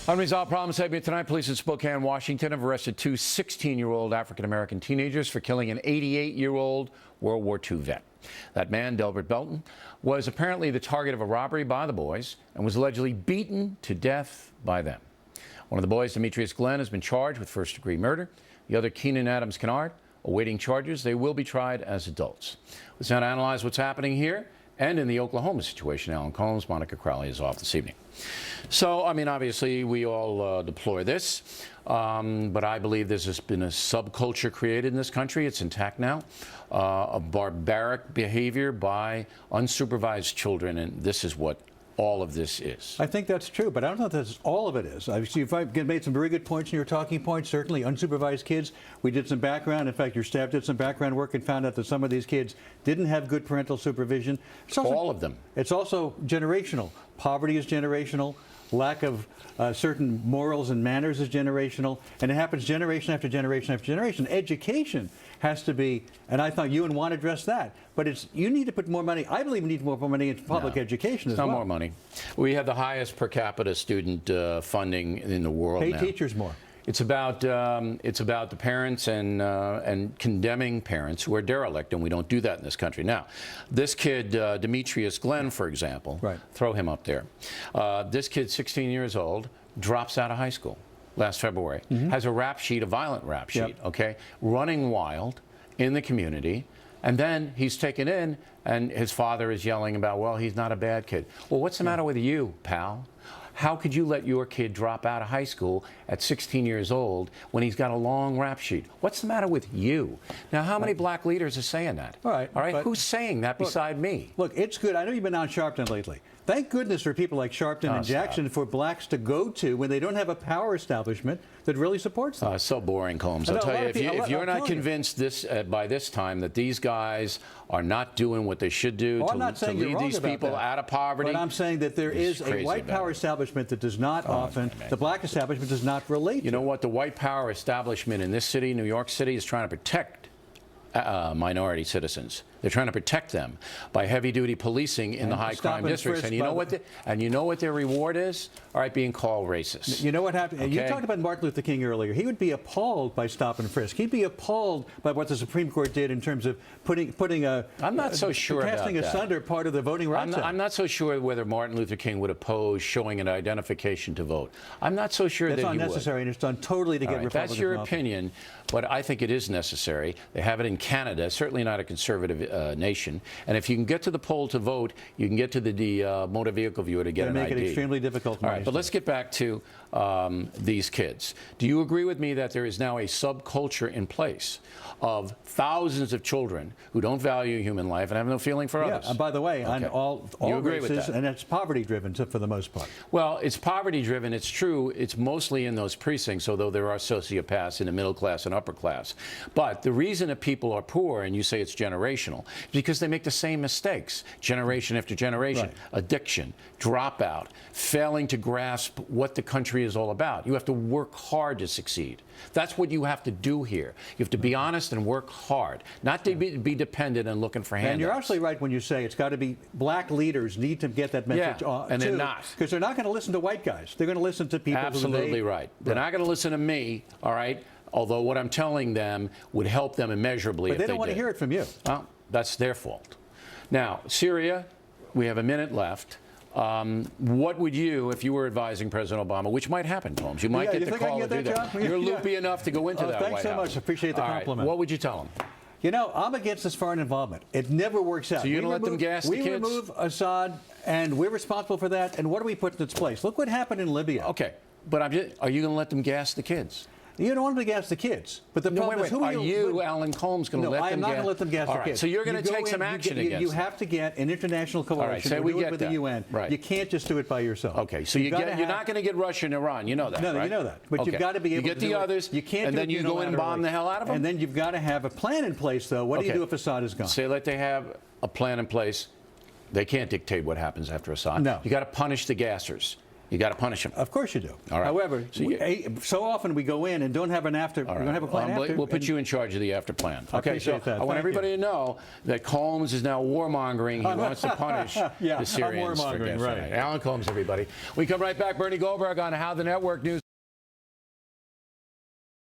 Unresolved problem segment tonight. Police in Spokane, Washington have arrested two 16-year-old African-American teenagers for killing an 88-year-old World War II vet. That man, Delbert Belton, was apparently the target of a robbery by the boys and was allegedly beaten to death by them. One of the boys, Demetrius Glenn, has been charged with first-degree murder. The other, Keenan Adams Kennard, awaiting charges. They will be tried as adults. Let's now analyze what's happening here and in the Oklahoma situation. Alan Colmes, Monica Crowley is off this evening. So, I mean, obviously, we all deplore this, but I believe there's been a subculture created in this country. It's intact now, of barbaric behavior by unsupervised children, and this is what all of this is. I think that's true, but I don't know if that's all of it is. You've made some very good points in your talking points. Certainly, unsupervised kids. We did some background. In fact, your staff did some background work and found out that some of these kids didn't have good parental supervision. All of them. It's also generational. Poverty is generational. Lack of certain morals and manners is generational, and it happens generation after generation after generation. Education has to be, and I thought you and Juan addressed that, but you need to put more money. I believe we need more money into public education as well. No more money. We have the highest per capita student funding in the world now. Pay teachers more. It's about the parents and condemning parents who are derelict, and we don't do that in this country. Now, this kid, Demetrius Glenn, for example, right. Throw him up there. This kid, 16 years old, drops out of high school last February, has a rap sheet, a violent rap sheet, okay, running wild in the community, and then he's taken in, and his father is yelling about, well, he's not a bad kid. Well, what's the matter with you, pal? How could you let your kid drop out of high school at 16 years old when he's got a long rap sheet? What's the matter with you? Now, how many black leaders are saying that? All right. Who's saying that beside me? Look, it's good. I know you've been on Sharpton lately. Thank goodness for people like Sharpton and Jackson for blacks to go to when they don't have a power establishment that really supports them. So boring, Colmes. I'll tell you, if you're not convinced by this time that these guys are not doing what they should do to lead these people out of poverty. But I'm saying that there is a white power establishment that does not the black establishment does not relate to. You know what? The white power establishment in this city, New York City, is trying to protect minority citizens. They're trying to protect them by heavy-duty policing in the high-crime districts. And you know what their reward is? All right, being called racist. You know what happened? Okay? You talked about Martin Luther King earlier. He would be appalled by stop and frisk. He'd be appalled by what the Supreme Court did in terms of putting a I'm not so sure casting about asunder part of the Voting Rights Act. I'm not so sure whether Martin Luther King would oppose showing an identification to vote. I'm not so sure that he would. That's unnecessary, and it's done totally to get Republicans. That's your opinion, but I think it is necessary. They have it in Canada, certainly not a conservative nation. And if you can get to the poll to vote, you can get to the motor vehicle viewer to get an ID. They make it extremely difficult. All right, but let's get back to these kids. Do you agree with me that there is now a subculture in place of thousands of children who don't value human life and have no feeling for others? And by the way, on all you agree races, with that? and it's poverty-driven for the most part. Well, it's poverty-driven. It's true. It's mostly in those precincts, although there are sociopaths in the middle class and upper class. But the reason that people are poor, and you say it's generational, is because they make the same mistakes generation after generation. Right. Addiction, dropout, failing to grasp what the country is all about. You have to work hard to succeed. That's what you have to do here. You have to be honest and work hard, not to be dependent and looking for handouts. And you're absolutely right when you say it's got to be black leaders need to get that message on. And they're not. Because they're not going to listen to white guys. They're going to listen to people. Absolutely right. They're not going to listen to me, all right? Although what I'm telling them would help them immeasurably if they did. But they don't want to hear it from you. Well, that's their fault. Now, Syria, we have a minute left. What would you, if you were advising President Obama, which might happen, Colmes, you might get the call to do that. You're loopy enough to go into that White House. Thanks so much. I appreciate the compliment. Right. What would you tell him? You know, I'm against this foreign involvement. It never works out. So you're going to let them gas the kids? We remove Assad, and we're responsible for that. And what do we put in its place? Look what happened in Libya. Okay, but are you going to let them gas the kids? You don't want them to gas the kids. But the problem is, are you, Alan Colmes, going to let them gas? No, I'm not going to let them gas the kids. So you're going to take some action against them. You have to get an international coalition. All right, do it with the UN. Right. You can't just do it by yourself. Okay, so you're not going to get Russia and Iran. You know that, No, right? you know that. But you've got to be able to get the others, you can't and then you go in and bomb the hell out of them? And then you've got to have a plan in place, though. What do you do if Assad is gone? Say let they have a plan in place. They can't dictate what happens after Assad. No. You got to punish the gassers. You got to punish them. Of course you do. All right. However, So so often we go in and don't have an after. All We don't have a plan well, after. We'll put you in charge of the after plan. I Okay, so appreciate that. I want Thank everybody to know that Colmes is now warmongering. He wants to punish Yeah, the Syrians I'm for warmongering, this. right. Alan Colmes, everybody. We come right back. Bernie Goldberg on How the Network News.